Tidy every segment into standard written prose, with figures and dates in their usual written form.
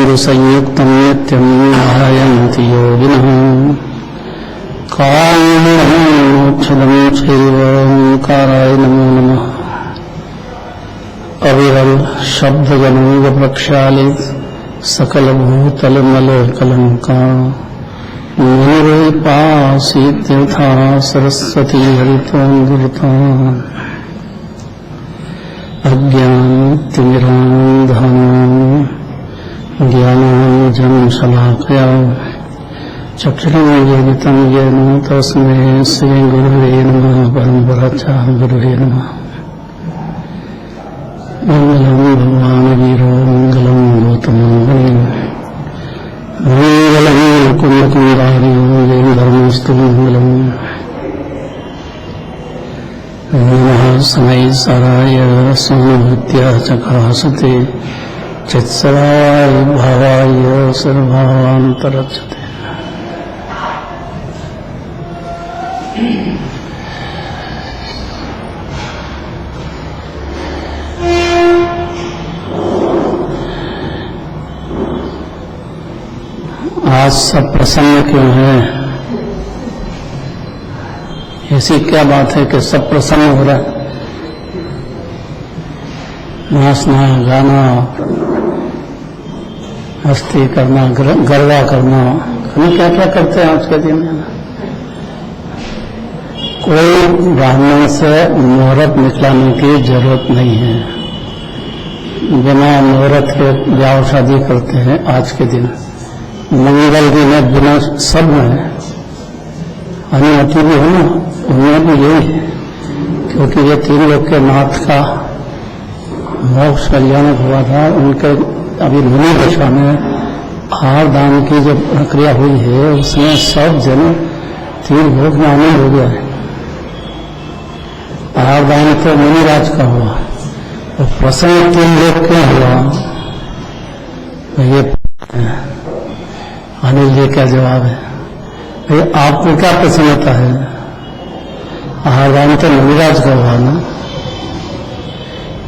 गुरुसंयुक्तं नित्यं ध्यायन्ति योगिनः कामं मोक्षदं चैव ओंकाराय नमो नमः। अविरल शब्दगणोग प्रक्षालित सकल भूतल मल कलंका मनुरूपासीत् यथा सरस्वती हरितोऽमृता अज्ञानतिमिरान्धनाम् ज्ञानाञ्जनशलाकया चक्षुरुन्मीलितं येन तस्मै श्रीगुरुवे नमः। परमपराचार्य गुरुवे नमः। मंगलं भगवान् वीरो मंगलं गौतमं मुनिः मंगलं कुन्दकुन्दार्यो धर्मस्तु मंगलम्। नमः समय साराय सोमभूत्या चकासते चित्सराय भावाय सर्वान्तरक्षते। आज सब प्रसन्न क्यों है? ऐसी क्या बात है कि सब प्रसन्न हो रहा है? नाचना गाना मस्ती करना गरबा करना क्या क्या करते हैं आज के दिन में। कोई ब्राह्मण से मुहूर्त निकलाने की जरूरत नहीं है। बिना मुहूर्त के ब्याह शादी करते हैं आज के दिन। मंगल दिन है, बिना सब में अनुमति भी हो ना, उनमें भी यही है, क्योंकि ये तीन लोग के नाथ का मोक्ष कल्याण हुआ था। उनके अभी मुनि दशा में आहार दान की जो प्रक्रिया हुई है उसमें सब जन तीन लोग में आनंद हो गया है। आहार दान तो मुनिराज का हुआ, तो प्रसन्न तीन लोग क्यों हुआ? ये अनिल जी का जवाब है। भाई आपको क्या प्रसन्नता है? आहार दान तो मुनिराज का हुआ ना,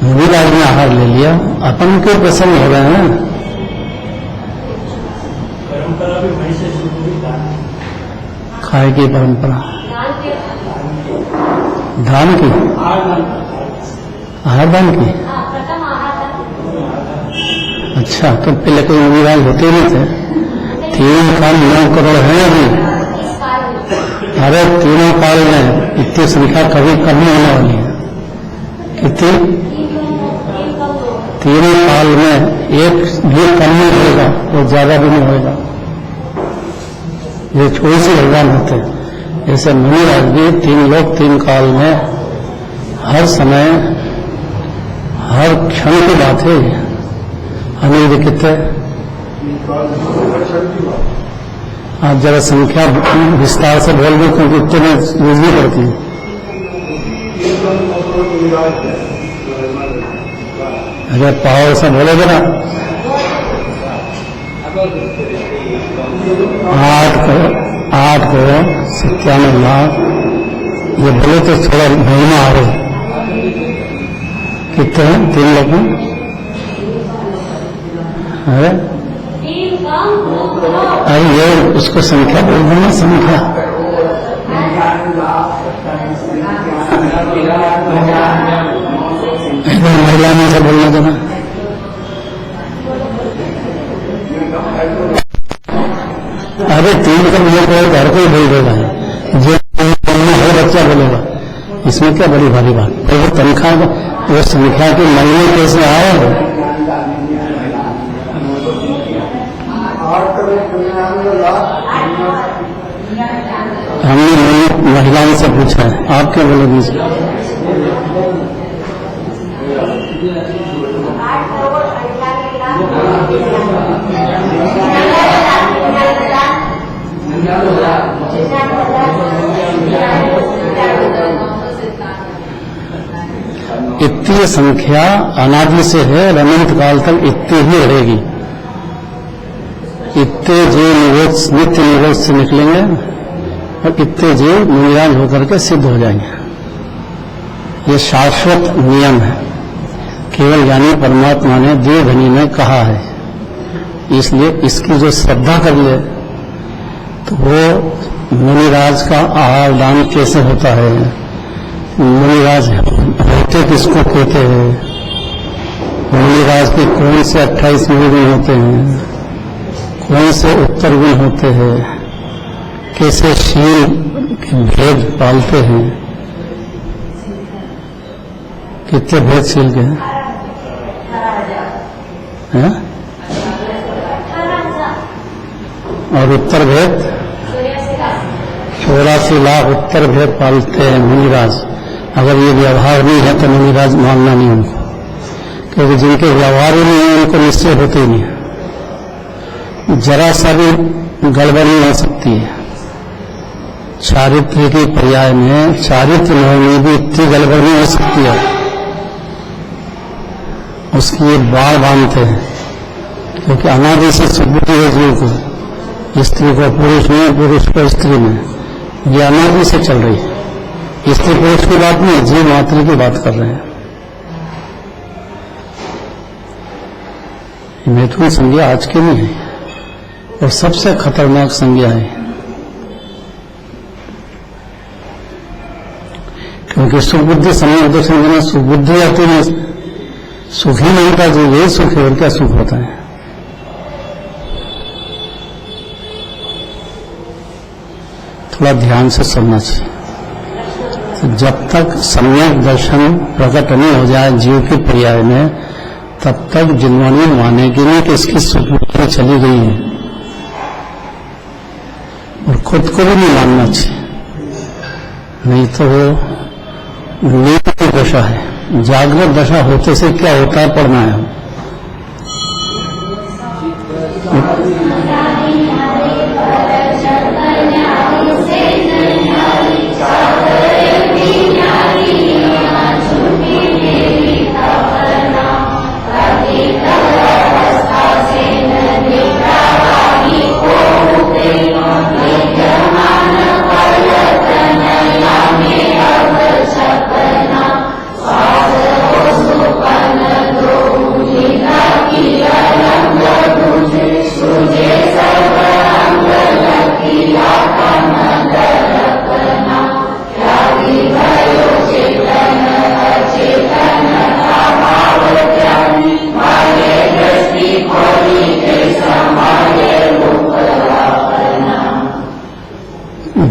मुनिराज ने आहार ले लिया, अपन क्यों प्रसन्न हो रहे हैं? परंपरा भी वहीं से शुरू हुई। खाए की परंपरा, दान की, आहार दान की। अच्छा, तो पहले कोई मुनिराज होते नहीं थे? 3.9 करोड़ है अभी। अरे तीनों काल में इतनी संख्या कभी कम नहीं होने वाली है। कितनी? तीनों काल में एक भी कम नहीं होगा और ज्यादा भी नहीं होगा। ये कोई से भगवान होते हैं। जैसे मुनिराज भी तीन लोग तीन काल में हर समय हर क्षण की बात है। अनिल जी कितने? आप जरा संख्या विस्तार से बोल दो, क्योंकि इतने में बुझनी पड़ती है। अगर पावर से बोले जरा। 8 करोड़ 97 लाख। ये बोले तो थोड़ा महीना आ रहे। कितने हैं तीन लोग में? अरे ये उसको संख्या बोल देना, संख्या। महिला में से बोलना देना। अरे 3 का मुझे घर को ही बोल देगा, जो है बच्चा बोलेगा। इसमें क्या बड़ी भारी बात? तो वो तनख्वाह वो संख्या के महीने कैसे आए? हमने महिलाओं से पूछा है, आप क्या बोलोगे? इतनी संख्या अनादि से है और अनंत काल तक इतनी ही रहेगी। इतने जीव नित्य निरोध से निकलेंगे और इतने जीव मुनिराज होकर के सिद्ध हो जाएंगे। ये शाश्वत नियम है, केवल ज्ञानी परमात्मा ने देवधनी में कहा है। इसलिए इसकी जो श्रद्धा कर ले तो वो मुनिराज का आहार दान कैसे होता है, मुनिराज होते किसको कहते हैं, मुनिराज के कौन से 28 गुण होते हैं, कौन से उत्तर गुण होते हैं, कैसे शील के भेद पालते हैं, कितने भेद शील के हैं और उत्तर भेद 84 लाख उत्तर भेद पालते हैं मुनिराज। अगर ये व्यवहार नहीं है तो मुनिराज मानना नहीं उनको, क्योंकि जिनके व्यवहार ही नहीं है उनको निश्चय होते ही नहीं। जरा सा भी गड़बड़ी हो सकती है चारित्र के पर्याय में, चारित्र में भी इतनी गड़बड़ी हो सकती है, उसकी ये बाढ़ बांधते हैं, क्योंकि अनादि से सुबुद्धि है जीव को, स्त्री को पुरुष में, पुरुष को स्त्री में, ये अनादि से चल रही है। स्त्री पुरुष की बात नहीं, जीव मात्र की बात कर रहे हैं। मैथुन संज्ञा आज की नहीं है और सबसे खतरनाक संज्ञा है, क्योंकि सुबुद्धि समय तो समझना सुबुद्धि आती है, सुख ही नहीं होता, जो यही सुख है और क्या सुख होता है। थोड़ा ध्यान से सुनना चाहिए। तो जब तक सम्यक दर्शन प्रकट नहीं हो जाए जीव के पर्याय में, तब तक जिन्होंने मानेगी नहीं कि इसकी सुबुद्धि चली गई है, और खुद को भी नहीं मानना चाहिए, नहीं तो वो नींद की दशा है। जागृत दशा होते से क्या होता है पढ़ना है।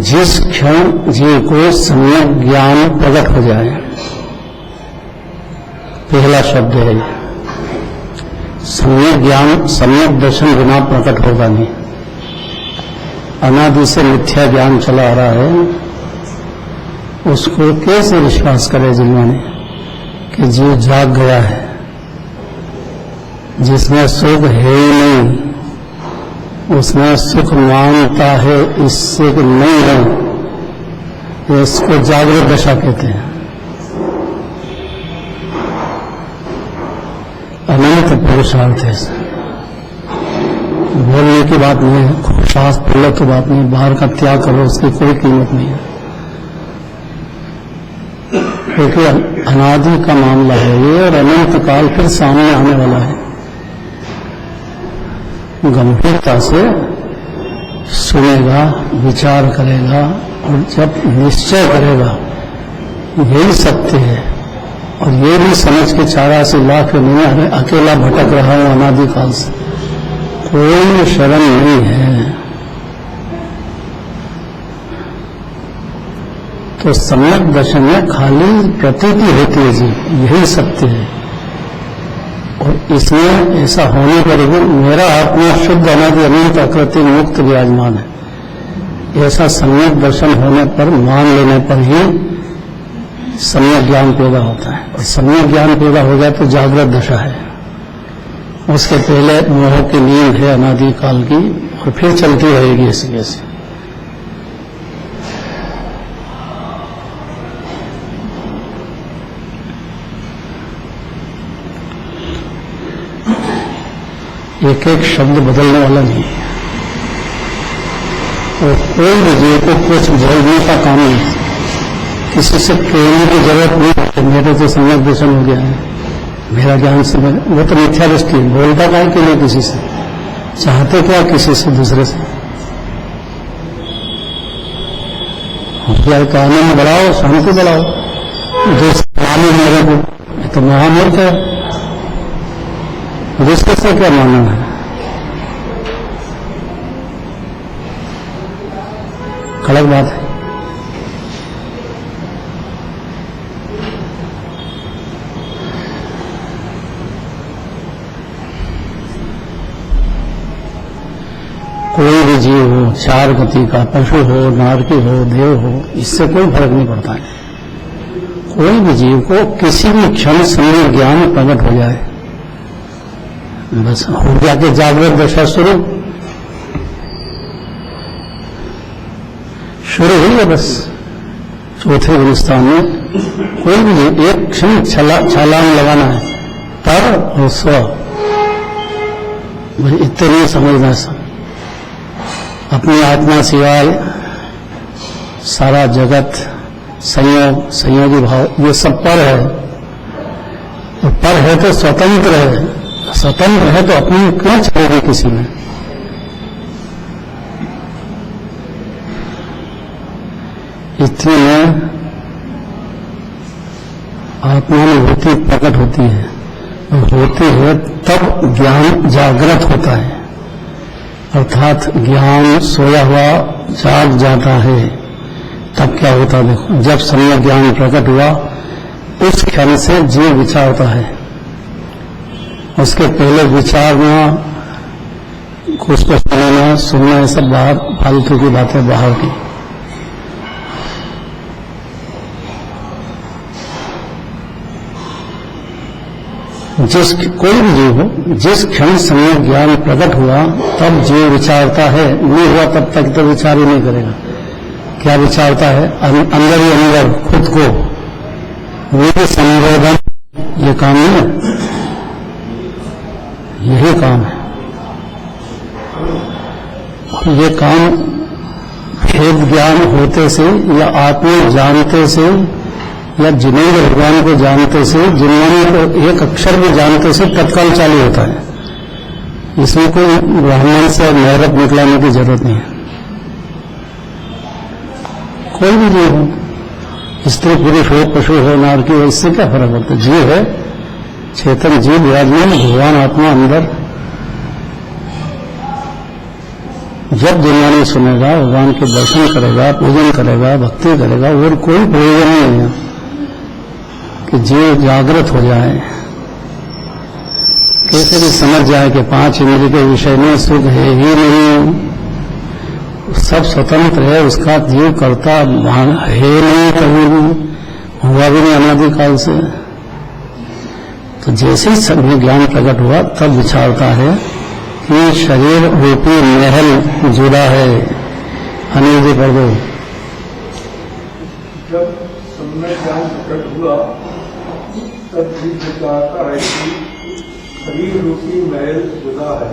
जिस क्षण जीव को सम्यक ज्ञान प्रकट हो जाए, पहला शब्द है सम्यक ज्ञान, सम्यक दर्शन बिना प्रकट होगा नहीं। अनादि से मिथ्या ज्ञान चला आ रहा है, उसको कैसे विश्वास करे जिन्होंने कि जीव जाग गया है, जिसमें सुख है ही नहीं, उसमें सुख मानता है इससे नहीं है, इसको जागृत दशा कहते हैं। अनंत पुरुषार्थ है, बोलने की बात नहीं है, खूब शास्त्र पढ़ लो तो बात नहीं, बाहर का त्याग करो उसकी कोई कीमत नहीं है, क्योंकि अनादि का मामला है ये, और अनंत काल फिर सामने आने वाला है। गंभीरता से सुनेगा, विचार करेगा, और जब निश्चय करेगा यही सत्य है, और ये भी समझ के 84 लाख में अकेला भटक रहा हूं अनादिकाल से, कोई शरण नहीं है, तो सम्यक दर्शन में खाली प्रतीति होती है जी, यही सत्य है। और इसमें ऐसा होने पर भी मेरा आत्मा शुद्ध अनादि अनंत आकृति मुक्त विराजमान है, ऐसा सम्यक दर्शन होने पर, मान लेने पर ही सम्यक ज्ञान पैदा होता है। और सम्यक ज्ञान पैदा हो जाए तो जागृत दशा है, उसके पहले मोह की नींद है अनादि काल की, और फिर चलती रहेगी ऐसे कैसे। एक एक शब्द बदलने वाला नहीं है, और कोई भी जीव को कुछ बोलने का काम नहीं, किसी से कहने की जरूरत नहीं। मेरे तो सम्यक दर्शन हो गया है, मेरा ज्ञान से, वो तो मिथ्या दृष्टि, बोलता का है कि नहीं किसी से, चाहते क्या किसी से, दूसरे से? का आनंद बढ़ाओ, शांति बढ़ाओ। जो माने मेरे को, ये तो महामूर्ख है, दूसरे से क्या मानना है? कड़क बात है। कोई भी जीव हो, चार गति का, पशु हो, नारकी हो, देव हो, इससे कोई फर्क नहीं पड़ता है। कोई भी जीव को किसी भी क्षण समय ज्ञान प्रकट हो जाए, बस हो जाके जागृत दशा शुरू हुई है। बस चौथे हिंदुस्तान में कोई भी जीव एक क्षण छलांग लगाना है, पर और स्व, इतने नहीं समझना सब। अपनी आत्मा सिवाय सारा जगत, संयोग, संयोगी भाव, ये सब पर है। तो पर है तो स्वतंत्र है, स्वतंत्र है तो अपनी क्यों छोड़ेगी किसी में? इतने में आत्मानुभूति प्रकट होती है, होती है तब ज्ञान जागृत होता है, अर्थात ज्ञान सोया हुआ जाग जाता है। तब क्या होता है देखो, जब सम्यक ज्ञान प्रकट हुआ उस क्षण से जीव विचारता है। उसके पहले विचारना, कुछ को सुनना, ये सब बाहर फालतू की बातें, बाहर की। कोई भी जीव हो, जिस क्षण सम्यक ज्ञान प्रकट हुआ तब जीव विचारता है। नहीं हुआ तब तक तो विचार ही नहीं करेगा। क्या विचारता है? अंदर ही अंदर खुद को वेद संबोधन, ये काम नहीं है, यही काम है। ये काम भेद ज्ञान होते से या आत्मा जानते से या जिनेंद्र भगवान को जानते से, जिन्होंने को एक अक्षर भी जानते से तत्काल चालू होता है। इसमें कोई ब्राह्मण से नैरत निकलाने की जरूरत नहीं है। कोई भी जीव हो, स्त्री पुरुष हो, पशु हो, नारकी हो, इससे क्या फर्क पड़ता है? जीव है, चेतन जीव विराजमान, भगवान आत्मा अंदर। जब दुनिया सुनेगा, भगवान के दर्शन करेगा, पूजन करेगा, भक्ति करेगा, और कोई प्रयोजन नहीं है कि जीव जागृत हो जाए, कैसे भी समझ जाए कि पांच इंद्रिय के विषय में सुख है ही नहीं, सब स्वतंत्र है, उसका जीव करता है नहीं, कभी भी हुआ भी नहीं अनादिकाल से। तो जैसे ही सब ज्ञान प्रकट हुआ तब विचारता है कि शरीर रूपी महल जुड़ा है। अनिल जी पढ़ दो। जब सम्यक ज्ञान प्रकट हुआ तब जीव विचारता है कि शरीर रूपी महल जुदा है,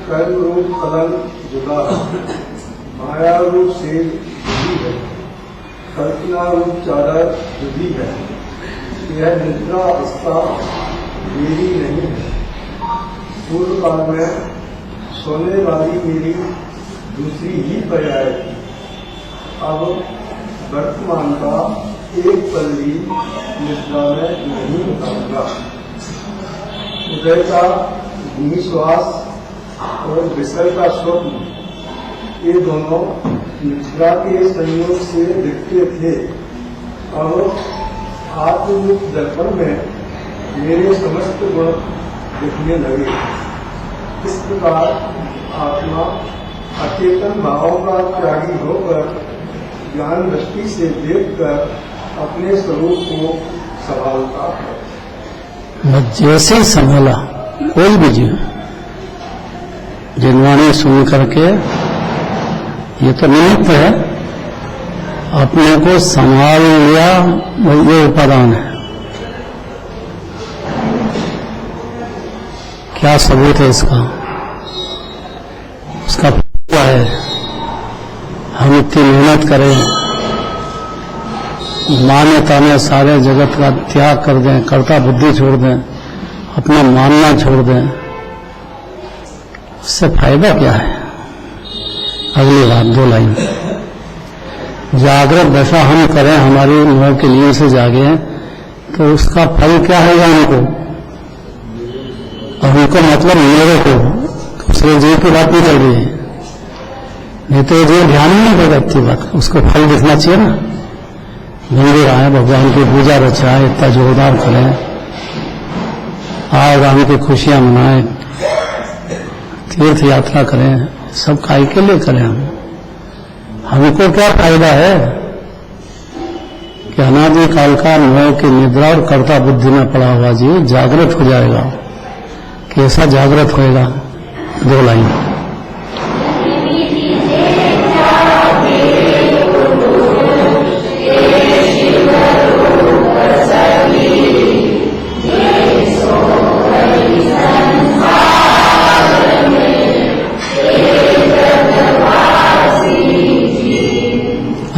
कर्म रूप कलंक जुदा है, माया रूप शेर जुदी है, कल्पना रूप चादर जुदी है। यह निद्रा अवस्था मेरी नहीं है। पूर्व काल में सोने वाली मेरी दूसरी ही पर्याय थी। अब वर्तमान का एक पल भी निद्रा में नहीं उतारूंगा। उदय का निश्वास और विसर्ग का स्वप्न, ये दोनों निद्रा के संयोग से दिखते थे। अब आत्मरूप दर्पण में मेरे समस्त गुण दिखने लगे। इस प्रकार आत्मा अचेतन भावों का त्यागी होकर ज्ञान दृष्टि से देखकर अपने स्वरूप को संभालता है। जैसे ही संभाला कोई भी जीव, जिनवाणी सुन करके, ये तो निमित्त है, अपने को संभाल लिया, ये उपादान है। क्या सबूत है इसका? उसका क्या है? हम इतनी मेहनत करें, मान्यता में सारे जगत का त्याग कर दें, कर्ता बुद्धि छोड़ दें, अपना मानना छोड़ दें, इससे फायदा क्या है? अगली बात 2 लाइन। जागृत दशा हम करें, हमारी मोह के लिए से जागे, तो उसका फल क्या है उनको? और उनको मतलब मेरे को, दूसरे जीव की बात नहीं चल रही है। नहीं तो जो ध्यान ही नहीं देगा इतनी बात, उसको फल दिखना चाहिए ना। मंदिर आए, भगवान की पूजा रचाए, इतना जोरदार करें, आए राम की खुशियां मनाएं, तीर्थ यात्रा करें, सब काय के लिए करें हमको क्या फायदा है कि अनादि काल का मोह की निद्रा और कर्ता बुद्धि में पड़ा हुआ जीव जागृत हो जाएगा। कैसा जागृत होएगा? 2 लाइन।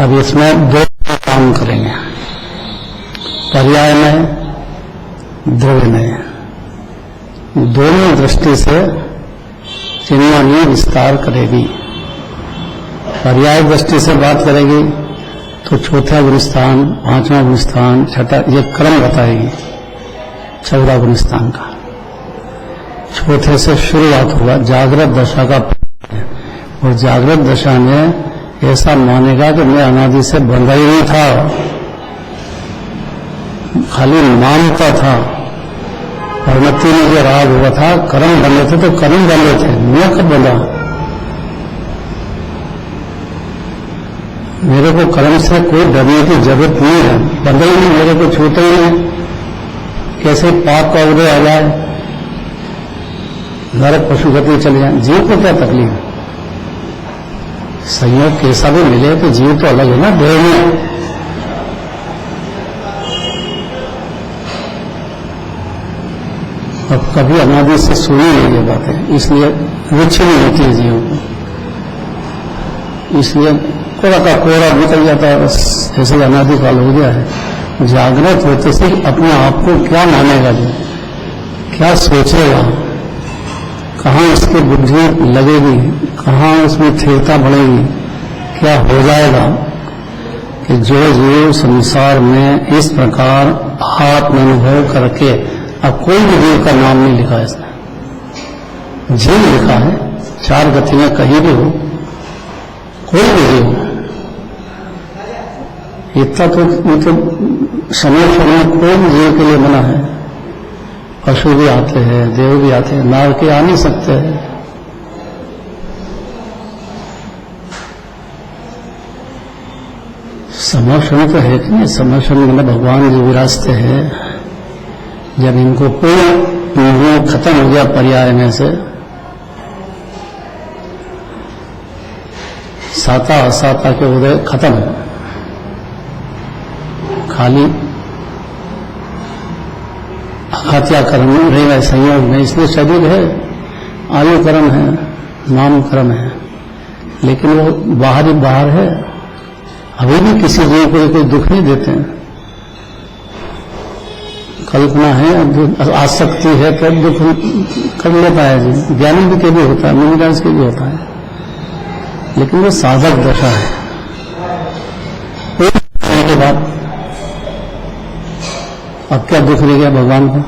अब इसमें 2 काम करेंगे, पर्याय में, ध्रुव में। दोनों दृष्टि से चिन्मयी विस्तार करेगी। पर्याय दृष्टि से बात करेगी तो चौथा गुणस्थान, 5वां गुणस्थान, छठा, ये क्रम बताएगी 14 गुणस्थान का। चौथे से शुरुआत होगा जागृत दशा का, और जागृत दशा में ऐसा मानेगा कि मैं अनादि से बंधा ही नहीं था, खाली मानता था। परिणति में जो राग हुआ था, कर्म बंधे थे तो कर्म बंधे थे, मैं कब बंधा? मेरे को कर्म से कोई डरने की जरूरत नहीं है, बंधा ही नहीं, मेरे को छूटे ही नहीं। कैसे पाप का उदय आ जाए, नरक पशुगति चले जाए, जीव को क्या तकलीफ? संयोग कैसा भी मिले तो जीव तो अलग है ना देह में। अब कभी अनादि से सुनी नहीं ये बातें, इसलिए रुचि नहीं होती है जीव को, इसलिए कोड़ा का कोड़ा निकल जाता है, बस जैसे अनादि काल हो गया है। जागृत होते से अपने आप को क्या मानेगा जी, क्या सोचेगा, कहाँ उसकी बुद्धि लगेगी, कहाँ उसमें स्थिरता बढ़ेगी, क्या हो जाएगा कि जो जीव संसार में इस प्रकार आत्मानुभव करके, अब कोई भी जीव का नाम नहीं लिखा है इसमें, जीव लिखा है, 4 गति में कहीं भी हो, कोई भी जीव, इतना तो मतलब समय समय कोई भी जीव के लिए बना है। पशु भी आते हैं, देव भी आते हैं, नाव के आ नहीं सकते हैं। समर्षण तो है कि नहीं, समर्षण मतलब भगवान जो विराजते हैं, जब इनको पूर्ण खत्म हो गया पर्याय में से, साता असाता के उदय खत्म, खाली हत्या कर्म रहेगा संयोग में, इसलिए शरीर है, आयु कर्म है, नाम कर्म है, लेकिन वो बाहर ही बाहर है। अभी भी किसी जीव को कोई दुख नहीं देते हैं, कल्पना है, आसक्ति है तो दुख कर लेता है जी, ज्ञानी भी के भी होता है, मुनिराज के भी होता है, लेकिन वो साधक दशा है। के बाद अब क्या दुख रह गया भगवान को?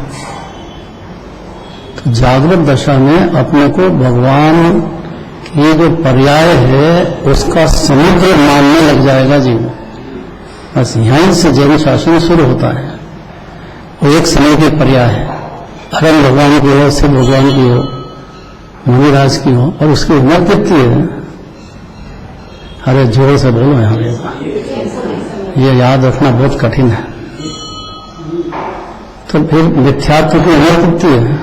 तो जागृत दशा में अपने को भगवान की जो पर्याय है उसका समुद्र मानने लग जाएगा जीव। बस यहीं से जैन शासन शुरू होता है। वो एक समय की पर्याय है, अरम भगवान की हो, शिव भगवान की हो, मुनिराज की हो, और उसकी उम्र कितनी है? अरे जोर से बोलो यहाँ, ये याद रखना बहुत कठिन है। तो फिर मिथ्यात्व की उम्र कितनी है?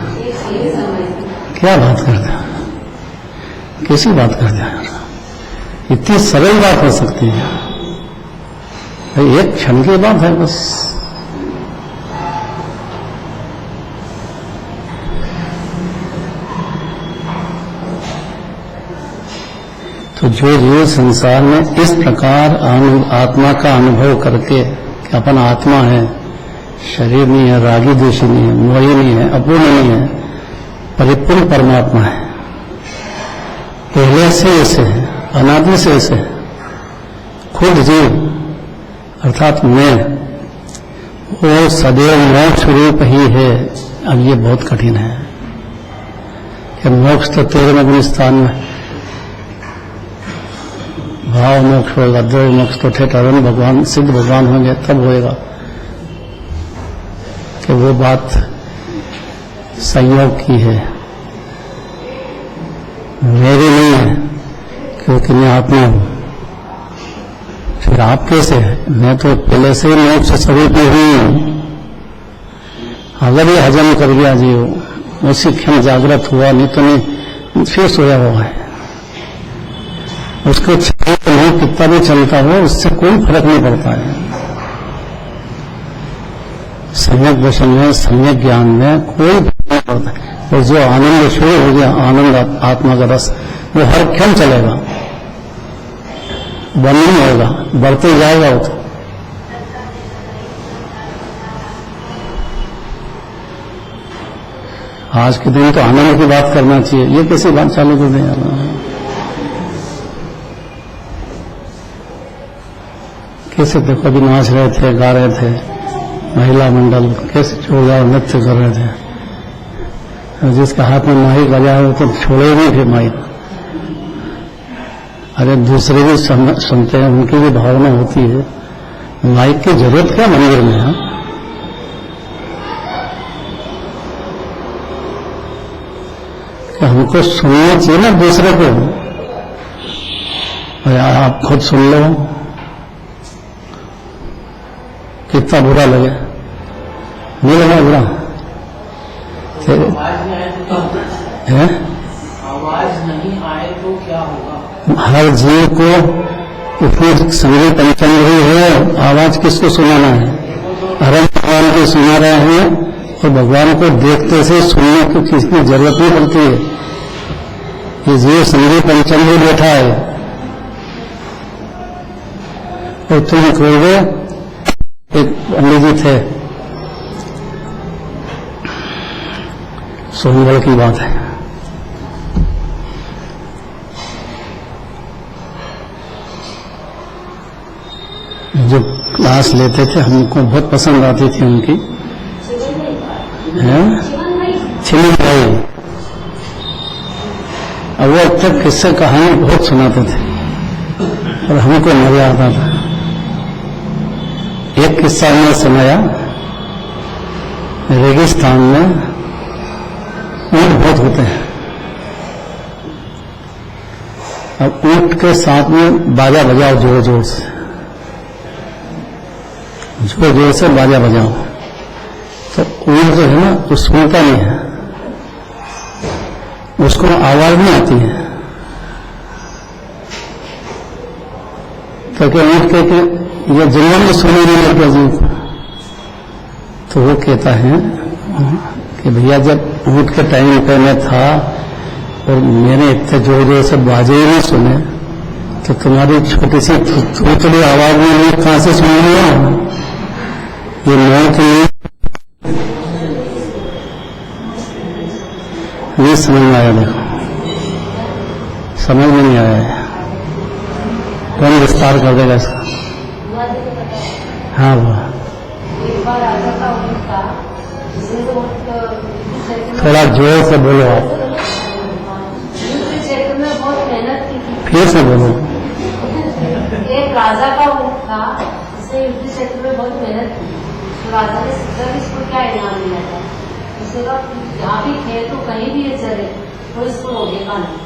क्या बात करते हैं, कैसी बात करते हैं? इतनी सरल बात हो सकती है? एक क्षण की बात है बस। तो जो जीव संसार में इस प्रकार आत्मा का अनुभव करके कि अपन आत्मा है, शरीर नहीं है, रागी द्वेषी नहीं है, मोही नहीं है, अपूर्ण नहीं है, परिपूर्ण परमात्मा है, पहले से ऐसे है, अनादि से ऐसे है। खुद जीव अर्थात मैं वो सदैव मोक्ष रूप ही है। अब ये बहुत कठिन है कि मोक्ष तो 13वें स्थान में, भाव मोक्ष होगा, द्रव्य मोक्ष तो ठेठरन भगवान सिद्ध भगवान होंगे तब होएगा। कि वो बात संयोग की है, मेरी नहीं है, क्योंकि मैं आत्मा हूं। फिर आप कैसे है? मैं तो पहले से मोक्ष स्वरूप हूं। अगर ये हजम कर गया जीव, उसी क्षण जागृत हुआ, नहीं तो नहीं फिर सोया हुआ है। उसको नहीं कितना भी चलता हो, उससे कोई फर्क नहीं पड़ता है। सम्यक दर्शन में, सम्यक ज्ञान में कोई फर्क नहीं पड़ता। और जो आनंद शुरू हो गया, आनंद आत्मा का रस, वो हर क्षण चलेगा, बंद नहीं होगा, बढ़ते जाएगा। वो तो आज के दिन तो आनंद की बात करना चाहिए, ये कैसी बात चालू कर दें? कैसे देखो अभी नाच रहे थे, गा रहे थे, महिला मंडल कैसे चोगा नृत्य कर रहे थे। जिसका हाथ में माइक बजा हो तो छोड़े नहीं थे माइक। अरे दूसरे भी सुनते हैं, उनकी भी भावना होती है। माइक की जरूरत क्या मंदिर में है? कि हमको सुनना चाहिए ना दूसरे को। अरे आप खुद सुन लो, कितना बुरा लगे, नहीं लगा बुरा? है आवाज नहीं आए तो क्या होगा? हर जीव को इतनी संगीत पंचंग ही है, आवाज किसको सुनाना है? अरे भगवान को सुना रहे हैं, और भगवान को देखते से सुनने की किसकी जरूरत नहीं पड़ती है। ये जीव संगीत पंचंग ही बैठा है, और तुम कहोगे, एक पंडित जी थे, सोनगढ़ की बात है, जो क्लास लेते थे हमको बहुत पसंद आती थी उनकी, चिमन भाई। अब वो अब तक किस्से कहानी बहुत सुनाते थे और हमको मजा आता था। एक किस्सा हमने सुनाया, रेगिस्तान में ऊंट बहुत होते हैं। अब ऊंट के साथ में बाजा बजाओ, जोर जोर से, जोर जोर से बाजा बजाओ, तो ऊंट जो है ना वो सुनता नहीं है, उसको आवाज नहीं आती है। तो क्या ऊंट के ये जंगल में सुनने नहीं लगता जी, तो वो कहता है कि भैया जब ऊंट के टाइम पे मैं था और मैंने इतने जोर जोर से बाजे ही नहीं सुने, तो तुम्हारी छोटी सी थोड़ी आवाज में मैं कहां से सुन लिया? ये मौत नहीं समझ में आया। देखो समझ में नहीं आया है, कौन विस्तार कर देगा इसका? हाँ वो थोड़ा जोर से बोलो आप, क्षेत्र में बहुत मेहनत की थी। फिर से बोलो। एक राजा का ऊँट था, जिसने युद्ध क्षेत्र में बहुत मेहनत की। तो राजा ने सोचा कि इसको क्या इनाम मिला था। उसने कहा जहाँ भी थे तो कहीं भी ये चले तो इसको रोकेगा नहीं।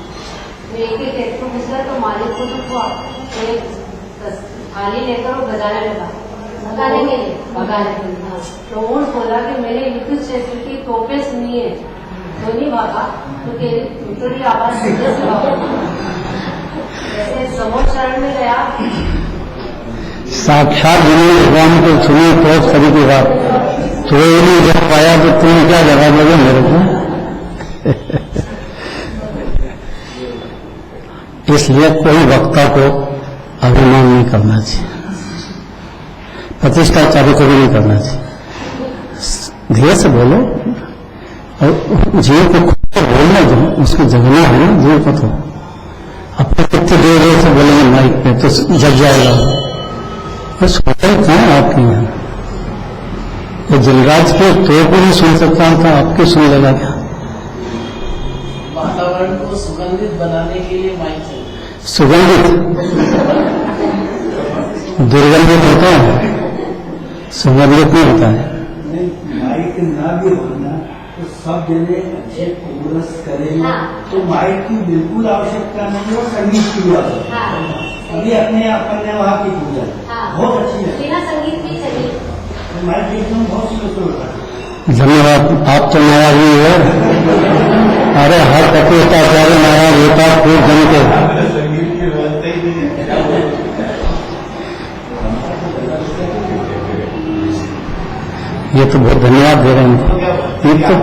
तो एक एक खेत को घुसा तो मालिक को तो एक थाली लेकर वो बजाने लगा, भगाने के लिए। हाँ। तो ऊँट बोला कि मैंने युद्ध क्षेत्र की तोपें सुनी है, तो नहीं भागा, तो थोड़ी आवाज सीधे से भागा। जैसे समोचरण में गया, साक्षात जिन्होंने भगवान को सुनी तो सभी की बात, तो ये नहीं जब पाया तो तुम क्या जवाब दोगे मेरे को? इसलिए कोई वक्ता को अभिमान नहीं करना चाहिए, प्रतिष्ठाचारी को भी नहीं करना चाहिए। धीरे से बोलो और जीव को खुद बोलना, जो उसको जगना है ना जीव को, तो अपने कितने देर से बोलेंगे माइक पे तो जग जाएगा। बस होता ही कहाँ है आपके यहाँ? तो जलराज के तो को नहीं सुन सकता था, आपके सुन लेगा क्या? वातावरण को सुगंधित बनाने के लिए माइक चाहिए। सुगंधित दुर्गंधित होता है, सुगंधित नहीं होता है। माइक ना भी होना तो सब जने अच्छे कोरस करेंगे तो माइक की बिल्कुल आवश्यकता नहीं है, संगीत की भी आवश्यकता है। अभी अपने वहाँ की पूजा बहुत अच्छी है, बिना संगीत भी चलिए। माइक एकदम बहुत सुंदर होता है। धन्यवाद। आप तो नाराज नहीं हो? अरे हर प्रतियोगिता प्यारे नाराज होता खूब जम के। संगीत की व्यवस्था ही नहीं है। ये तो बहुत धन्यवाद दे रहे हैं। ये तो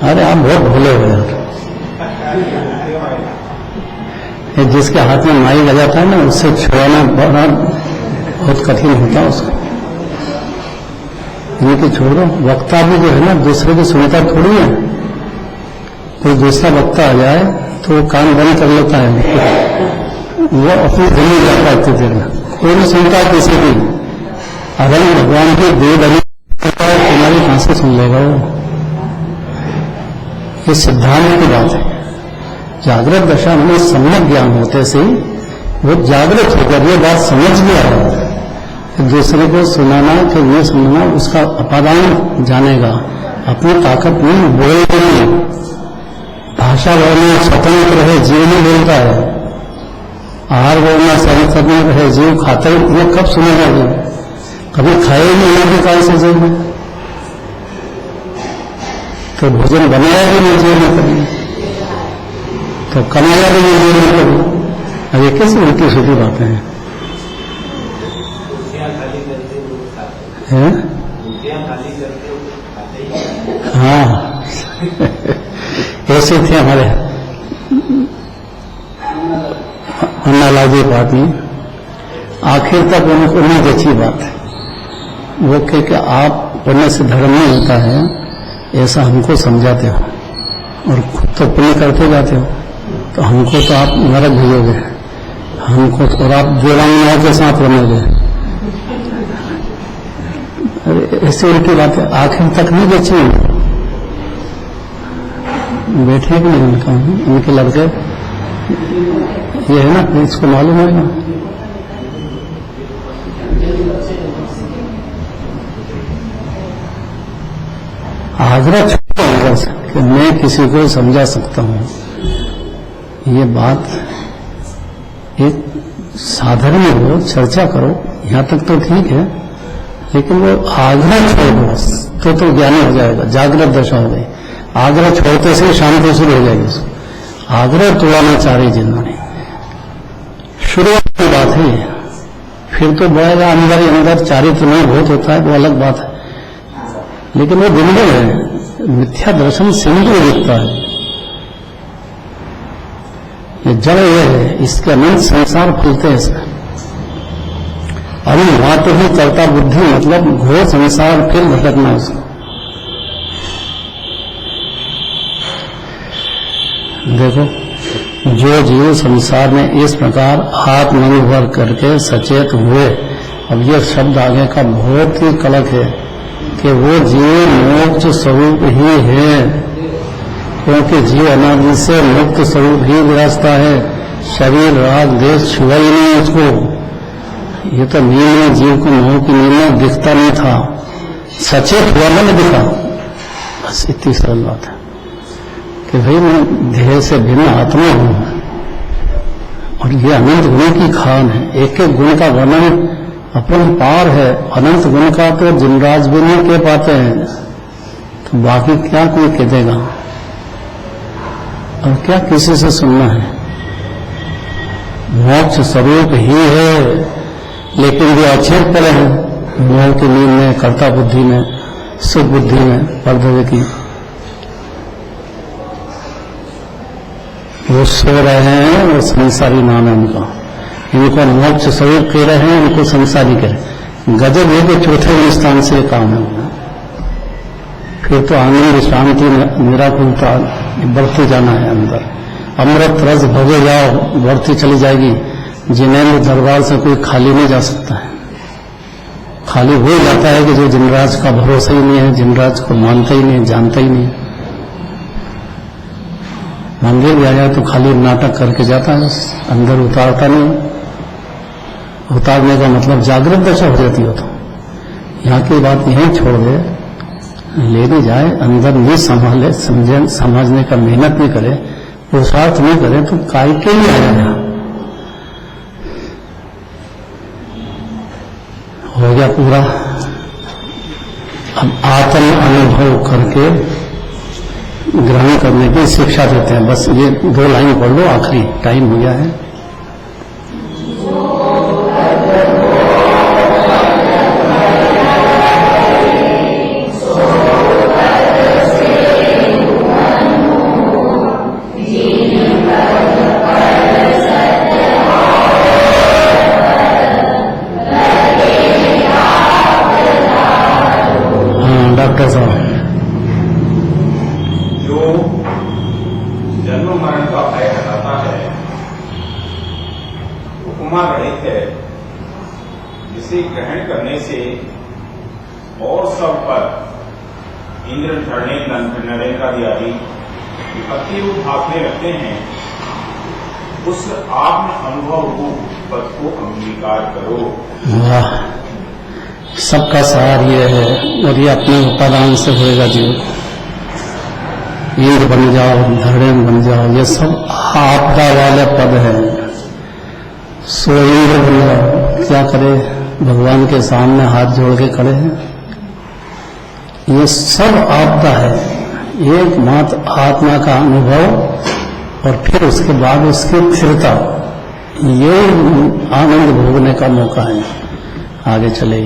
अरे आप बहुत भोले हो यार। ये जिसके हाथ में माइक आ जाता है ना, उससे छुड़ाना बहुत कठिन होता है उसको। इनके छोड़ो, वक्ता भी जो है ना दूसरे की सुनता थोड़ी है। कोई दूसरा वक्ता आ जाए तो वो कान बंद कर लेता है, वो अपनी धनी जाता है इतनी देर में, कोई नहीं सुनता किसी की। अगर भगवान की दे बनी तुम्हारी कहां से सुन लेगा वो? ये सिद्धांत की बात है। जागृत दशा में सम्यक ज्ञान होते से वो जागृत होकर ये बात समझ गया है, दूसरे को सुनाना कि ये सुनना उसका अपादान जानेगा, अपनी ताकत में बोलते नहीं, भाषा बोलना स्वतंत्र है, जीव नहीं बोलता है। आहार बोलना स्वतंत्र है, जीव खाता है। ये कब सुनेगा? जीव कभी खाए नहीं होगी कहाँ से जीव में, तो भोजन बनाया भी नहीं जीव में कभी, तो कमाया भी नहीं जीव में कभी। अब ये कैसे उल्टी सीधी बातें हैं? हाँ ऐसे थे हमारे अन्नालाजी बात में, आखिर तक उनको नहीं जची बात। वो कहे कि आप पुण्य से धर्म नहीं होता है ऐसा हमको समझाते हो और खुद तो पुण्य करते जाते हो, तो हमको तो आप नरक भेजोगे, हमको तो, और आप देवांगनाओं के साथ बनेगे। ऐसे उनकी बातें आखिर तक नहीं बची। बैठे भी नहीं उनका, उनके लड़के ये है ना, इसको मालूम है ना। आग्रह छोड़ो अंदर से कि मैं किसी को समझा सकता हूँ, ये बात एक साधारण हो, चर्चा करो, यहाँ तक तो ठीक है, लेकिन वो आग्रह छोड़ दो तो ज्ञान हो जाएगा, जागृत दशा हो गई। आग्रह छोड़ते से शांति शुरू हो जाएगी। आग्रह तोड़ना चाह रही जिंदगी शुरुआत की बात है, फिर तो बढ़ेगा अंदर ही अंदर, चारित्र में बहुत होता है, वो अलग बात है। लेकिन वो बिंदु है, मिथ्या दर्शन सिंधु दिखता है, ये जड़ ये है, इसके अनंत संसार फैलते हैं इसमें। अभी बात ही करता बुद्धि मतलब घोर संसार फिर भटकना उसको। देखो जो जीव संसार में इस प्रकार आत्मनिर्भर करके सचेत हुए, अब ये शब्द आगे का बहुत ही कड़क है कि वो जीव मोक्ष स्वरूप ही है, क्योंकि जीव अनादि से मुक्त स्वरूप ही विराजता है। शरीर राग देश छुआ ही नहीं उसको। ये तो नींद में जीव को मोह की नींद में दिखता नहीं था, सचेत हुआ मैंने दिखा, बस इतनी सरल बात है कि भाई मैं देह से भिन्न आत्मा हूं और ये अनंत गुणों की खान है। एक एक गुण का वर्णन अपन पार है, अनंत गुण का तो जिनराज भी नहीं कह पाते हैं, तो बाकी क्या कोई कह देगा और क्या किसी से सुनना है। मोक्ष स्वरूप ही है, लेकिन जो अक्षेप पर है मोह की नींद में, कर्ता बुद्धि में, सुख बुद्धि में, परधवे की, वो सो रहे हैं, वो संसारी नाम है उनका। इनको मोक्ष स्वरूप कह रहे हैं, उनको संसारी कह रहे हैं। गजब है कि चौथे स्थान से काम है, फिर तो आनंद शांति निराकुलता बढ़ते जाना है अंदर। अमृत रस भोगे जाओ, बढ़ती चली जाएगी। जिनेंद्र दरबार से कोई खाली नहीं जा सकता है। खाली हो जाता है कि जो जिनराज का भरोसा ही नहीं है, जिनराज को मानता ही नहीं, जानता ही नहीं। मंदिर भी आ जाए तो खाली नाटक करके जाता है, बस अंदर उतारता नहीं। उतारने का मतलब जागृत दशा हो जाती हो। तो यहाँ की बात यहीं छोड़ दे, लेने जाए, अंदर नहीं संभाले, समझने का मेहनत नहीं करे, पुरुषार्थ नहीं करे तो काय के लिए आया? हो गया पूरा। अब आत्म अनुभव करके ग्रहण करने की शिक्षा देते हैं। बस ये 2 लाइन पढ़ लो, आखिरी टाइम हो गया है। डॉक्टर साहब, जो जन्म मरण का भय हटाता है, उपमा रहित है, जिसे ग्रहण करने से और सब पर इंद्र धरने नरेंद्र आदि विपत्ति रूप भागने लगते हैं, उस आत्म अनुभव रूप पद को अंगीकार करो। वाह, सबका सार ये है। और ये अपने उपादान से होएगा जीवन। इंद्र बन जाओ, धरणे बन जाओ, ये सब आपदा वाले पद हैं। सो इंद्र बन जाओ, क्या करे? भगवान के सामने हाथ जोड़ के खड़े हैं। ये सब आपदा है। एकमात्र आत्मा का अनुभव और फिर उसके बाद उसकी स्थिरता, ये आनंद भोगने का मौका है। आगे चले।